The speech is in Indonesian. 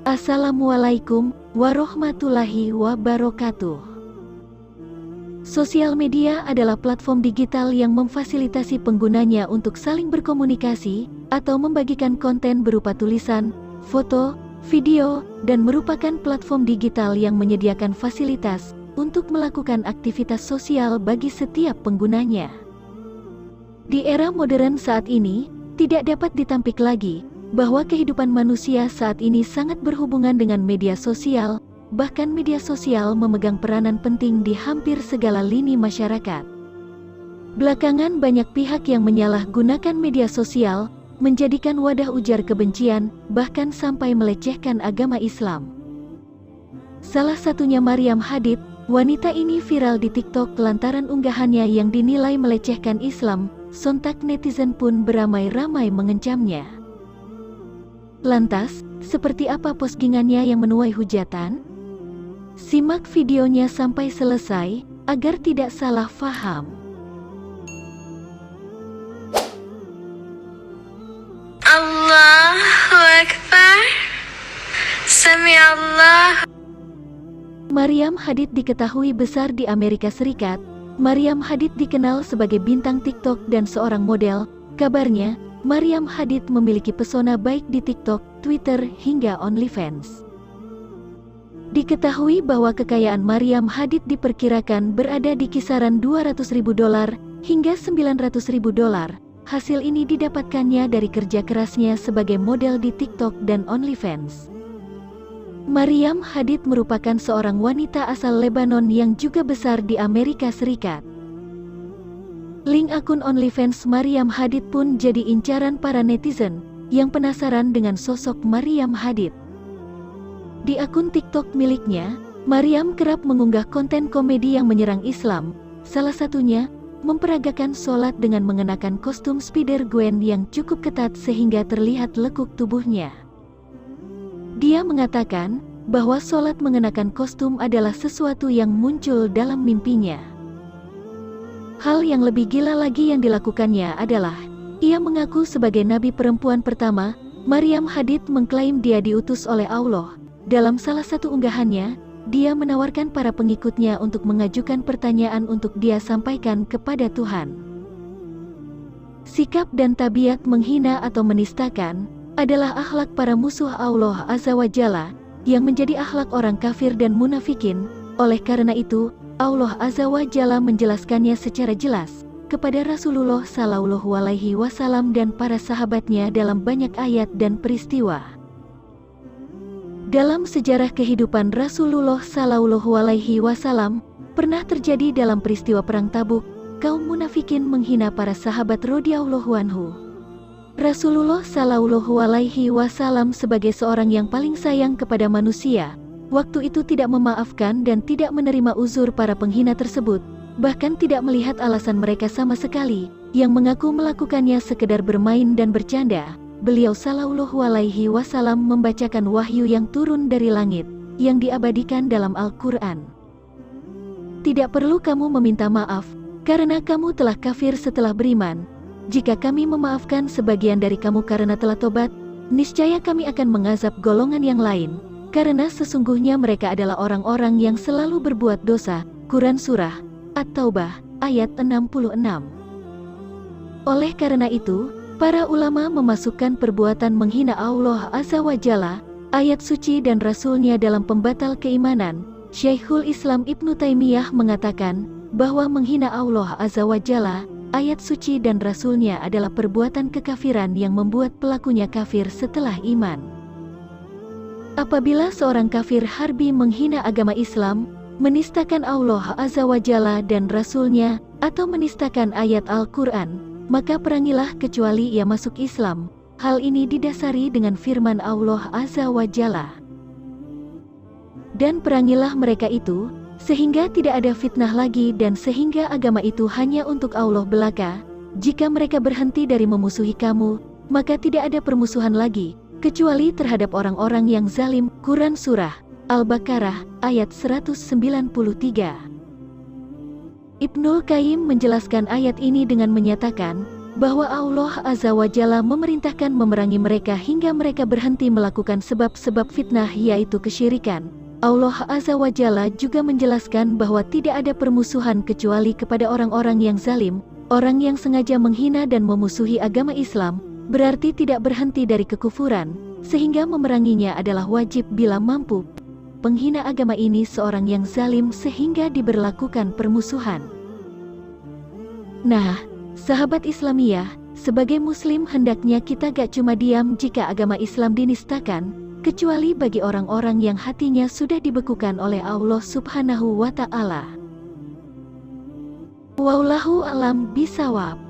Assalamualaikum warahmatullahi wabarakatuh. Sosial media adalah platform digital yang memfasilitasi penggunanya untuk saling berkomunikasi atau membagikan konten berupa tulisan, foto, video, dan merupakan platform digital yang menyediakan fasilitas untuk melakukan aktivitas sosial bagi setiap penggunanya. Di era modern saat ini, tidak dapat ditampik lagi bahwa kehidupan manusia saat ini sangat berhubungan dengan media sosial, bahkan media sosial memegang peranan penting di hampir segala lini masyarakat. Belakangan banyak pihak yang menyalahgunakan media sosial, menjadikan wadah ujar kebencian, bahkan sampai melecehkan agama Islam. Salah satunya Maryam Hadid. Wanita ini viral di TikTok lantaran unggahannya yang dinilai melecehkan Islam, sontak netizen pun beramai-ramai mengencamnya. Lantas, seperti apa postingannya yang menuai hujatan? Simak videonya sampai selesai, agar tidak salah faham. Allahu Akbar. Sami Allah. Maryam Hadid diketahui besar di Amerika Serikat. Maryam Hadid dikenal sebagai bintang TikTok dan seorang model. Kabarnya, Maryam Hadid memiliki pesona baik di TikTok, Twitter, hingga OnlyFans. Diketahui bahwa kekayaan Maryam Hadid diperkirakan berada di kisaran $200.000 hingga $900.000. Hasil ini didapatkannya dari kerja kerasnya sebagai model di TikTok dan OnlyFans. Maryam Hadid merupakan seorang wanita asal Lebanon yang juga besar di Amerika Serikat. Link akun OnlyFans Maryam Hadid pun jadi incaran para netizen yang penasaran dengan sosok Maryam Hadid. Di akun TikTok miliknya, Maryam kerap mengunggah konten komedi yang menyerang Islam, salah satunya memperagakan sholat dengan mengenakan kostum Spider-Gwen yang cukup ketat sehingga terlihat lekuk tubuhnya. Dia mengatakan bahwa sholat mengenakan kostum adalah sesuatu yang muncul dalam mimpinya. Hal yang lebih gila lagi yang dilakukannya adalah, ia mengaku sebagai nabi perempuan pertama. Maryam Hadid mengklaim dia diutus oleh Allah. Dalam salah satu unggahannya, dia menawarkan para pengikutnya untuk mengajukan pertanyaan untuk dia sampaikan kepada Tuhan. Sikap dan tabiat menghina atau menistakan adalah akhlak para musuh Allah Azza wa Jalla, yang menjadi akhlak orang kafir dan munafikin. Oleh karena itu, Allah Azza wa Jalla menjelaskannya secara jelas kepada Rasulullah Shallallahu Alaihi Wasallam dan para sahabatnya dalam banyak ayat dan peristiwa. Dalam sejarah kehidupan Rasulullah Shallallahu Alaihi Wasallam, pernah terjadi dalam peristiwa perang Tabuk, kaum munafikin menghina para sahabat radhiyallahu anhu. Rasulullah Shallallahu Alaihi Wasallam sebagai seorang yang paling sayang kepada manusia, waktu itu tidak memaafkan dan tidak menerima uzur para penghina tersebut, bahkan tidak melihat alasan mereka sama sekali, yang mengaku melakukannya sekedar bermain dan bercanda. Beliau Shallallahu Alaihi Wasallam membacakan wahyu yang turun dari langit, yang diabadikan dalam Al-Quran. Tidak perlu kamu meminta maaf, karena kamu telah kafir setelah beriman. Jika kami memaafkan sebagian dari kamu karena telah tobat, niscaya kami akan mengazab golongan yang lain, karena sesungguhnya mereka adalah orang-orang yang selalu berbuat dosa. Quran Surah At-Taubah ayat 66. Oleh karena itu, para ulama memasukkan perbuatan menghina Allah Azza wa Jalla, ayat suci dan Rasulnya dalam pembatal keimanan. Syekhul Islam Ibnu Taimiyah mengatakan bahwa menghina Allah Azza wa Jalla, ayat suci dan Rasulnya adalah perbuatan kekafiran yang membuat pelakunya kafir setelah iman. Apabila seorang kafir harbi menghina agama Islam, menistakan Allah Azza wa Jalla dan Rasulnya, atau menistakan ayat Al-Quran, maka perangilah kecuali ia masuk Islam. Hal ini didasari dengan firman Allah Azza wa Jalla. Dan perangilah mereka itu, sehingga tidak ada fitnah lagi dan sehingga agama itu hanya untuk Allah belaka. Jika mereka berhenti dari memusuhi kamu, maka tidak ada permusuhan lagi, kecuali terhadap orang-orang yang zalim. Quran Surah Al-Baqarah ayat 193. Ibnul Qayyim menjelaskan ayat ini dengan menyatakan bahwa Allah Azza wa Jalla memerintahkan memerangi mereka hingga mereka berhenti melakukan sebab-sebab fitnah yaitu kesyirikan. Allah Azza wa Jalla juga menjelaskan bahwa tidak ada permusuhan kecuali kepada orang-orang yang zalim, orang yang sengaja menghina dan memusuhi agama Islam, berarti tidak berhenti dari kekufuran, sehingga memeranginya adalah wajib bila mampu. Penghina agama ini seorang yang zalim sehingga diberlakukan permusuhan. Nah, sahabat Islamiyah, sebagai muslim hendaknya kita gak cuma diam jika agama Islam dinistakan, kecuali bagi orang-orang yang hatinya sudah dibekukan oleh Allah Subhanahu wa Ta'ala. Wallahu a'lam bishawab.